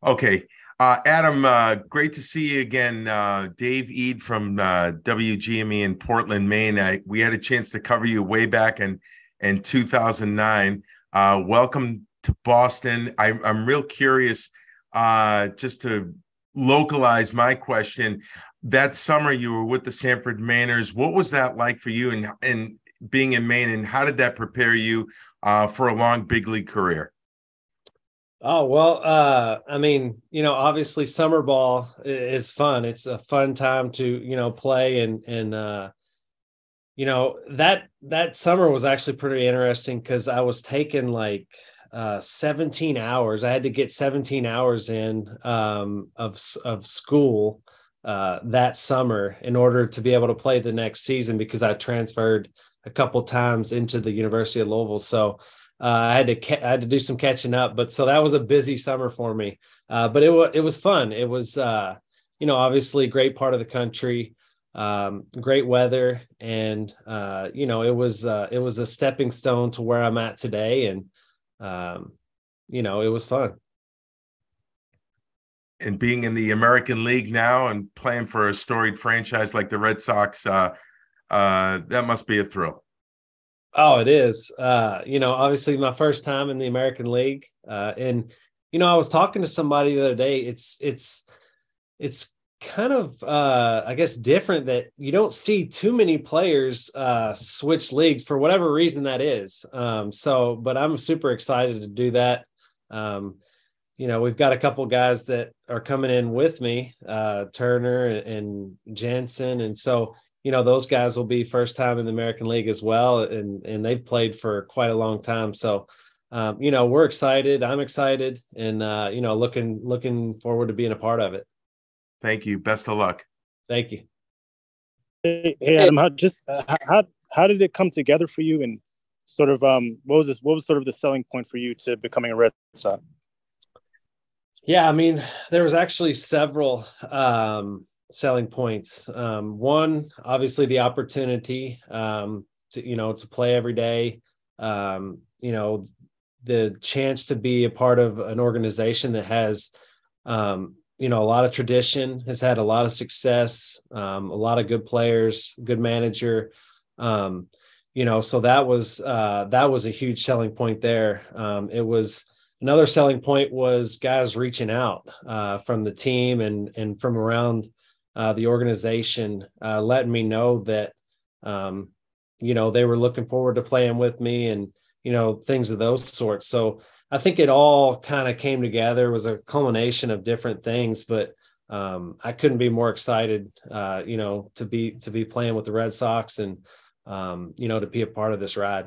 Okay. Adam, great to see you again. Dave Ead from WGME in Portland, Maine. We had a chance to cover you way back in 2009. Welcome to Boston. I'm real curious, just to localize my question. That summer you were with the Sanford Mainers. What was that like for you and being in Maine, and how did that prepare you for a long big league career? Oh, well, I mean, obviously summer ball is fun. It's a fun time to, play and that summer was actually pretty interesting because I was taking like 17 hours. I had to get 17 hours in of school that summer in order to be able to play the next season because I transferred a couple times into the University of Louisville. So I had to do some catching up, but so that was a busy summer for me. But it was fun. It was obviously a great part of the country, great weather, and it was a stepping stone to where I'm at today, and it was fun. And being in the American League now and playing for a storied franchise like the Red Sox, that must be a thrill. Oh, it is. Obviously my first time in the American League. And I was talking to somebody the other day. It's kind of I guess different that you don't see too many players switch leagues for whatever reason that is. But I'm super excited to do that. We've got a couple guys that are coming in with me, Turner and Jensen. And so those guys will be first time in the American League as well, and they've played for quite a long time. So, we're excited. I'm excited, and looking forward to being a part of it. Thank you. Best of luck. Thank you. Hey Adam, how did it come together for you, and sort of what was sort of the selling point for you to becoming a Red Sox? Yeah, I mean, there was actually several selling points. One, obviously the opportunity to play every day, the chance to be a part of an organization that has a lot of tradition, has had a lot of success, a lot of good players, good manager. So that was a huge selling point there. It was another selling point was guys reaching out from the team and from around the organization, letting me know that, they were looking forward to playing with me and, things of those sorts. So I think it all kind of came together. It was a culmination of different things, but I couldn't be more excited, to be playing with the Red Sox and, to be a part of this ride.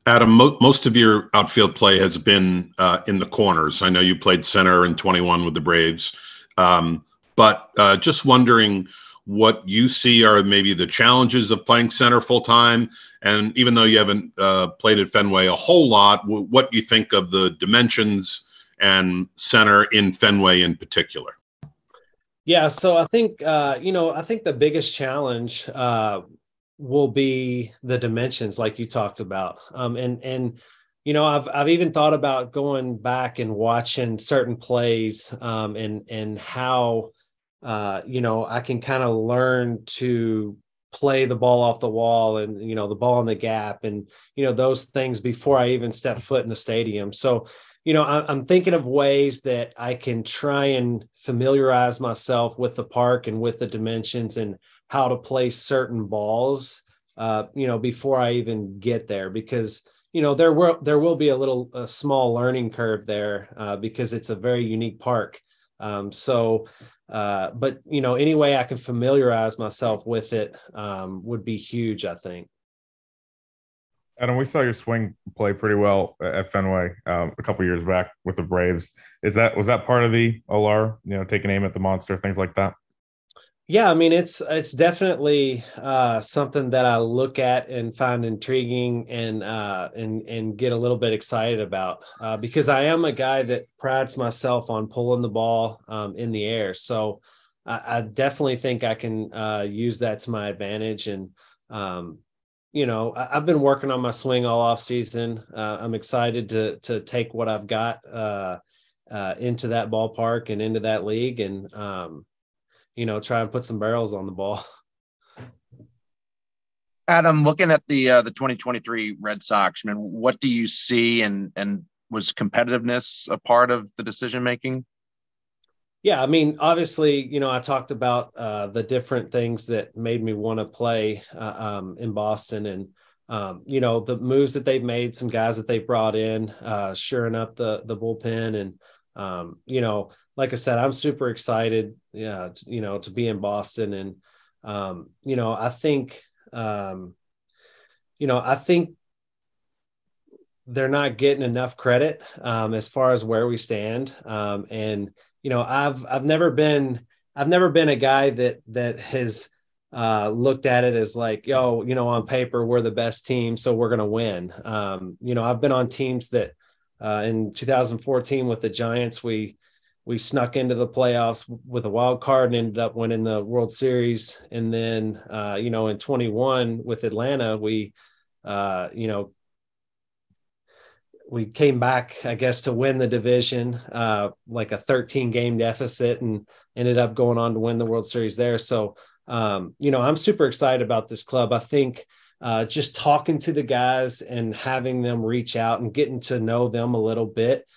Adam, most of your outfield play has been in the corners. I know you played center in 21 with the Braves. But just wondering what you see are maybe the challenges of playing center full time. And even though you haven't played at Fenway a whole lot, what you think of the dimensions and center in Fenway in particular? Yeah, so I think the biggest challenge will be the dimensions, like you talked about, I've even thought about going back and watching certain plays, and how I can kind of learn to play the ball off the wall and the ball in the gap and those things before I even step foot in the stadium. So I'm thinking of ways that I can try and familiarize myself with the park and with the dimensions and how to play certain balls, before I even get there, because there will be a small learning curve there, because it's a very unique park. But any way I can familiarize myself with it would be huge, I think. Adam, we saw your swing play pretty well at Fenway a couple years back with the Braves. Was that part of the OLR? Taking aim at the monster, things like that. Yeah, I mean it's definitely something that I look at and find intriguing and get a little bit excited about, because I am a guy that prides myself on pulling the ball in the air. So I definitely think I can use that to my advantage. And I've been working on my swing all off season. I'm excited to take what I've got into that ballpark and into that league, and try and put some barrels on the ball. Adam, looking at the 2023 Red Sox, I mean, what do you see, and was competitiveness a part of the decision making? Yeah, I mean, obviously, I talked about the different things that made me want to play in Boston, and the moves that they've made, some guys that they brought in, shoring up the bullpen, and like I said, I'm super excited, to be in Boston, and I think, I think they're not getting enough credit as far as where we stand, and I've never been a guy that has looked at it as like, on paper, we're the best team, so we're going to win. I've been on teams that in 2014 with the Giants, we snuck into the playoffs with a wild card and ended up winning the World Series. And then, in 21 with Atlanta, we came back, I guess, to win the division, like a 13-game deficit, and ended up going on to win the World Series there. So, I'm super excited about this club. I think just talking to the guys and having them reach out and getting to know them a little bit,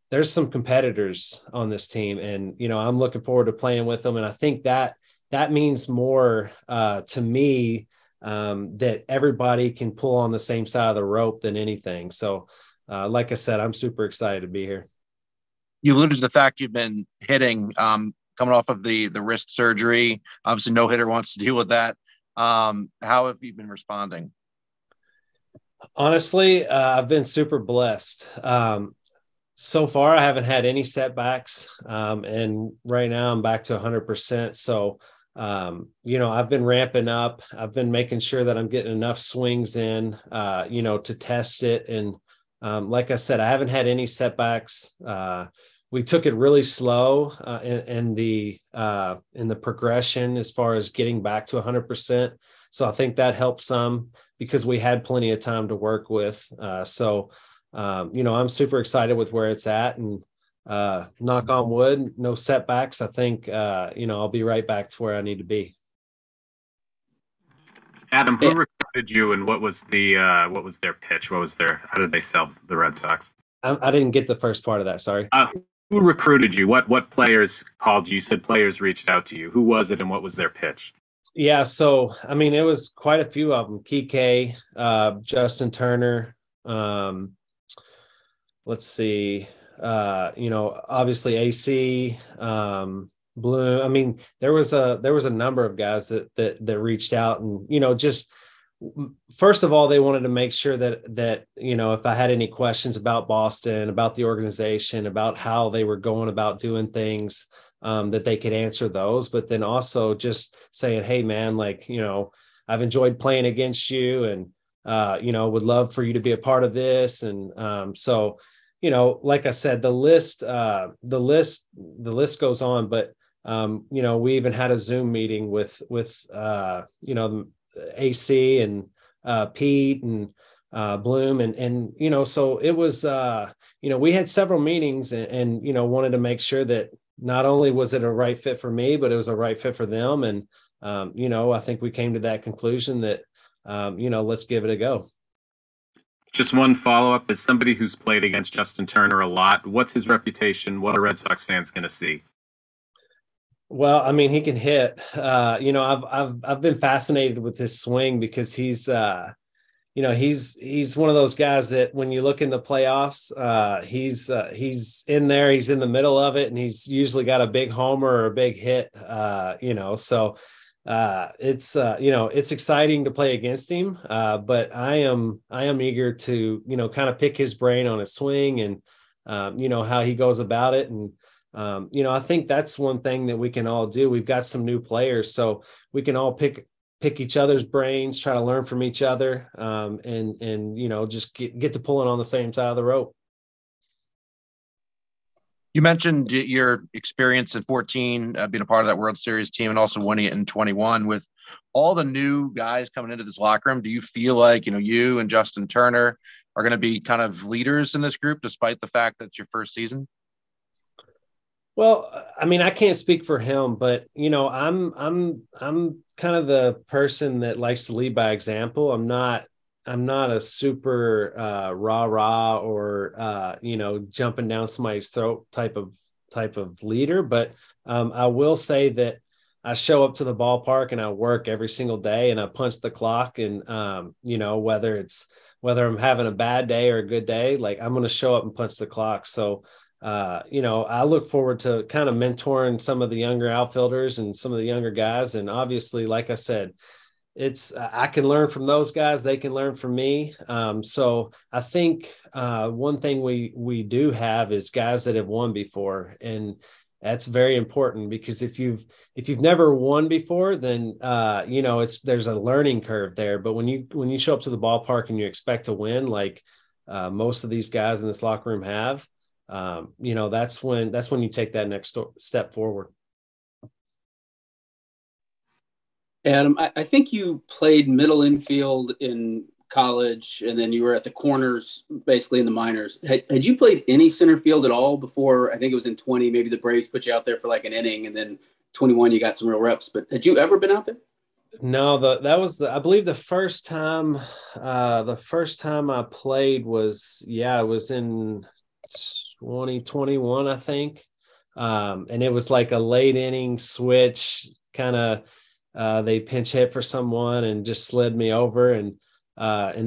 there's some competitors on this team, and, I'm looking forward to playing with them. And I think that means more to me, that everybody can pull on the same side of the rope than anything. So, like I said, I'm super excited to be here. You alluded to the fact you've been hitting, coming off of the wrist surgery. Obviously, no hitter wants to deal with that. How have you been responding? Honestly, I've been super blessed. So far, I haven't had any setbacks, and right now I'm back to 100%. So, I've been ramping up. I've been making sure that I'm getting enough swings in, to test it. And like I said, I haven't had any setbacks. We took it really slow in the progression as far as getting back to 100%. So I think that helped some because we had plenty of time to work with. I'm super excited with where it's at, and knock on wood, no setbacks. I think, I'll be right back to where I need to be. Adam, who recruited you, and what was their pitch? How did they sell the Red Sox? I didn't get the first part of that. Sorry. Who recruited you? What players called you? You said players reached out to you. Who was it, and what was their pitch? Yeah. So, I mean, it was quite a few of them. Kike, Justin Turner, let's see, obviously AC, Bloom. I mean, there was a number of guys that reached out, and, just first of all, they wanted to make sure that, if I had any questions about Boston, about the organization, about how they were going about doing things, that they could answer those, but then also just saying, hey man, like, I've enjoyed playing against you, and, would love for you to be a part of this. And, so, like I said, the list goes on, but, we even had a Zoom meeting with AC and Pete and Bloom, and so it was, we had several meetings, and wanted to make sure that not only was it a right fit for me, but it was a right fit for them. And, I think we came to that conclusion that, let's give it a go. Just one follow-up. As somebody who's played against Justin Turner a lot, what's his reputation? What are Red Sox fans going to see? Well, I mean, he can hit. I've been fascinated with his swing because he's one of those guys that when you look in the playoffs, he's in there, he's in the middle of it, and he's usually got a big homer or a big hit. So it's exciting to play against him. But I am eager to kind of pick his brain on his swing and how he goes about it. And I think that's one thing that we can all do. We've got some new players, so we can all pick each other's brains, try to learn from each other, and just get to pulling on the same side of the rope. You mentioned your experience in 14, being a part of that World Series team, and also winning it in 21. With all the new guys coming into this locker room, do you feel like, you and Justin Turner, are going to be kind of leaders in this group, despite the fact that it's your first season? Well, I mean, I can't speak for him, but I'm kind of the person that likes to lead by example. I'm not a super rah or jumping down somebody's throat type of leader, but I will say that I show up to the ballpark and I work every single day and I punch the clock, and whether I'm having a bad day or a good day, like I'm going to show up and punch the clock. So I look forward to kind of mentoring some of the younger outfielders and some of the younger guys. And obviously, like I said, I can learn from those guys. They can learn from me. So I think one thing we do have is guys that have won before, and that's very important, because if you've never won before, then there's a learning curve there. But when you show up to the ballpark and you expect to win, like most of these guys in this locker room have, that's when you take that next step forward. Adam, I think you played middle infield in college, and then you were at the corners basically in the minors. Had you played any center field at all before? I think it was in 20, maybe the Braves put you out there for like an inning, and then 21 you got some real reps. But had you ever been out there? No, I believe the first time I played was in 2021, I think. And it was like a late inning switch, kind of they pinch hit for someone and just slid me over. And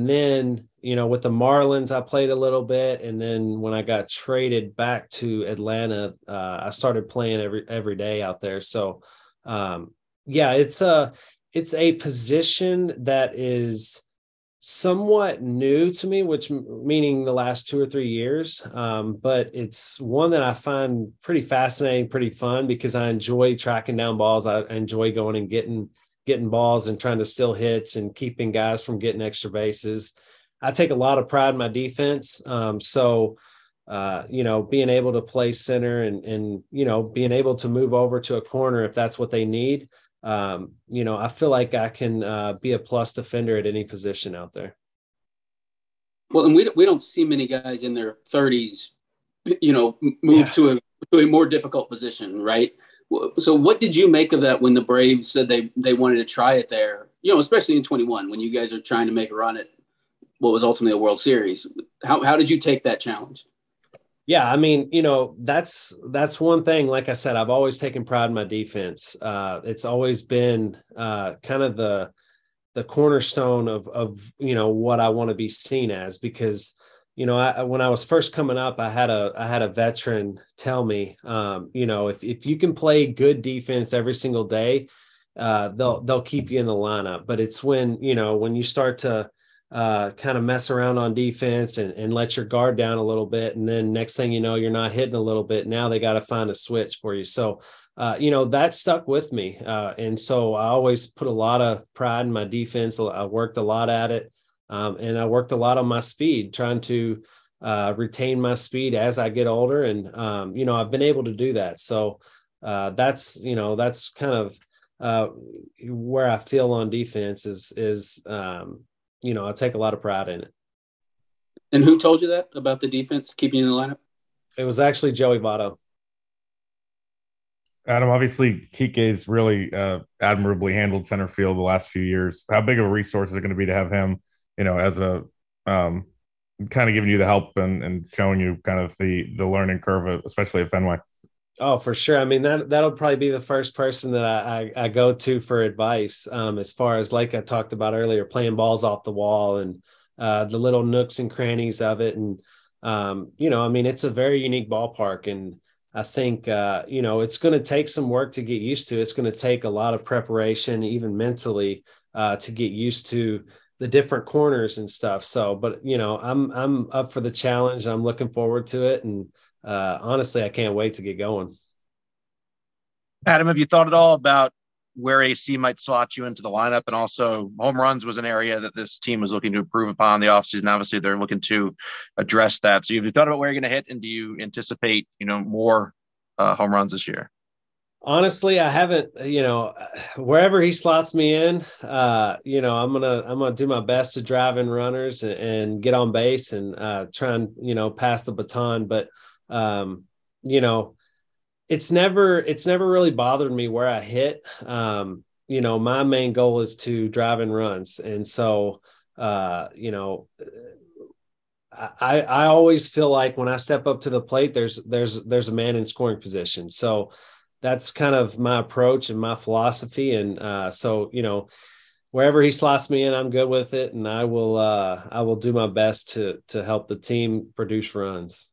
then, with the Marlins, I played a little bit. And then when I got traded back to Atlanta, I started playing every day out there. So it's a position that is somewhat new to me, which meaning the last 2 or 3 years. But it's one that I find pretty fascinating, pretty fun, because I enjoy tracking down balls. I enjoy going and getting balls and trying to steal hits and keeping guys from getting extra bases. I take a lot of pride in my defense. Being able to play center and being able to move over to a corner if that's what they need. I feel like I can be a plus defender at any position out there. Well, and we don't see many guys in their 30s, move to a more difficult position, right? So what did you make of that when the Braves said they wanted to try it there, especially in 21, when you guys are trying to make a run at what was ultimately a World Series? How did you take that challenge? Yeah, I mean, that's one thing. Like I said, I've always taken pride in my defense. It's always been kind of the cornerstone of what I want to be seen as, because when I was first coming up, I had a veteran tell me, if you can play good defense every single day, they'll keep you in the lineup. But it's when you start to kind of mess around on defense and let your guard down a little bit, and then next thing you know, you're not hitting a little bit. Now they got to find a switch for you. So that stuck with me, and so I always put a lot of pride in my defense. I worked a lot at it, and I worked a lot on my speed, trying to retain my speed as I get older, and I've been able to do that. So that's kind of where I feel on defense is I take a lot of pride in it. And who told you that about the defense, keeping you in the lineup? It was actually Joey Votto. Adam, obviously, Kike's really admirably handled center field the last few years. How big of a resource is it going to be to have him, as a kind of giving you the help and showing you kind of the learning curve, especially at Fenway? Oh, for sure. I mean, that'll probably be the first person that I go to for advice, as far as, like I talked about earlier, playing balls off the wall and the little nooks and crannies of it. And, it's a very unique ballpark. And I think, it's going to take some work to get used to. It's going to take a lot of preparation, even mentally, to get used to the different corners and stuff. So, but, I'm up for the challenge. I'm looking forward to it. And, honestly, I can't wait to get going. Adam, have you thought at all about where AC might slot you into the lineup? And also, home runs was an area that this team was looking to improve upon the offseason. Obviously, they're looking to address that. So have you thought about where you're going to hit, and do you anticipate, more home runs this year? Honestly, I haven't, wherever he slots me in, I'm gonna do my best to drive in runners and get on base and try and, pass the baton. But, you know, it's never really bothered me where I hit. My main goal is to drive in runs. And so, I always feel like when I step up to the plate, there's a man in scoring position. So that's kind of my approach and my philosophy. And so, wherever he slots me in, I'm good with it. And I will do my best to help the team produce runs.